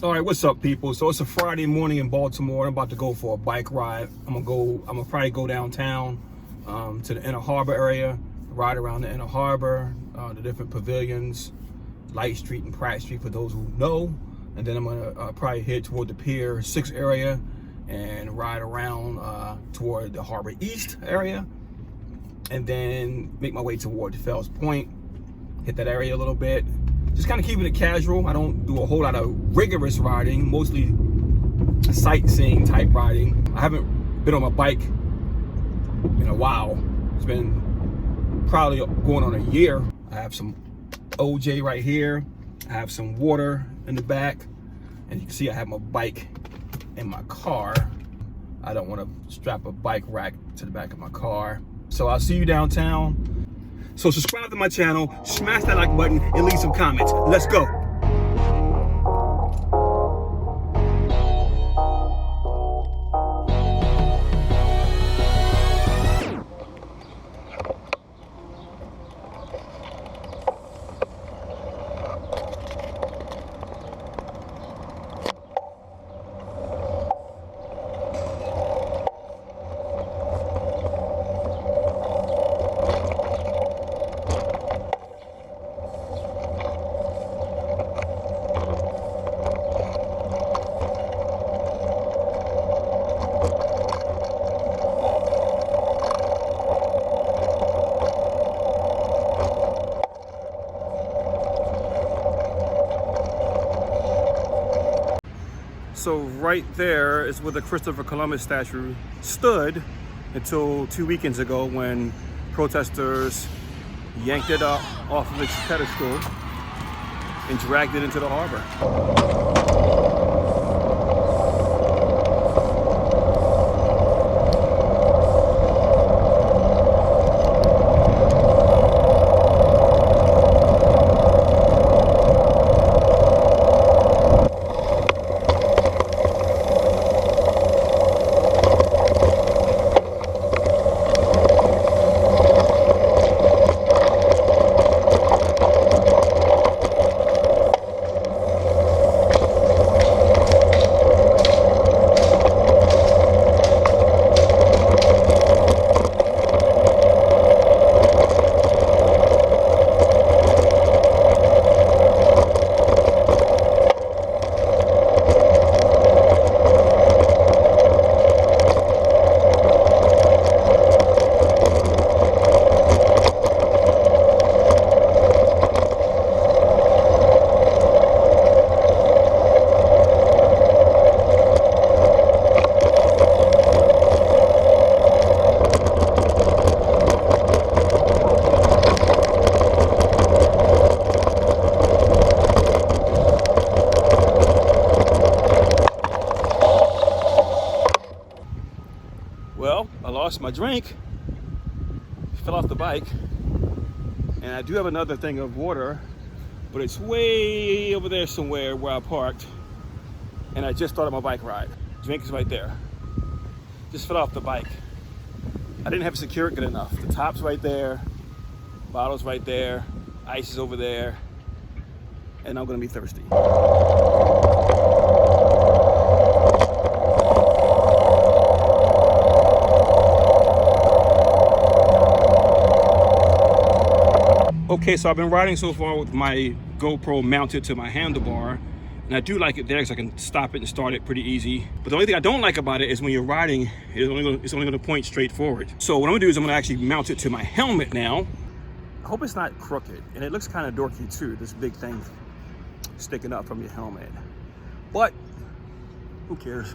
All right, what's up, people? So it's a Friday morning in Baltimore. I'm about to go for a bike ride. I'm gonna probably go downtown to the Inner Harbor area, ride around the Inner Harbor, the different pavilions, Light Street and Pratt Street for those who know. And then I'm gonna probably head toward the Pier 6 area and ride around toward the Harbor East area, and then make my way toward the Fells Point, hit that area a little bit. Just kind of keeping it casual. I don't do a whole lot of rigorous riding, mostly sightseeing type riding. I haven't been on my bike in a while. It's been probably going on a year. I have some OJ right here. I have some water in the back. And you can see I have my bike in my car. I don't want to strap a bike rack to the back of my car. So I'll see you downtown. So subscribe to my channel, smash that like button, and leave some comments. Let's go. So right there is where the Christopher Columbus statue stood until 2 weekends ago when protesters yanked it up off of its pedestal and dragged it into the harbor. Well, I lost my drink, fell off the bike, and I do have another thing of water, but it's way over there somewhere where I parked, and I just started my bike ride. Drink is right there. Just fell off the bike. I didn't have it secured good enough. The top's right there, bottle's right there, ice is over there, and I'm gonna be thirsty. Okay, so I've been riding so far with my GoPro mounted to my handlebar, and I do like it there because I can stop it and start it pretty easy. But the only thing I don't like about it is when you're riding, it's only going to point straight forward. So what I'm going to do is I'm going to actually mount it to my helmet now. I hope it's not crooked, and it looks kind of dorky too, this big thing sticking up from your helmet. But who cares?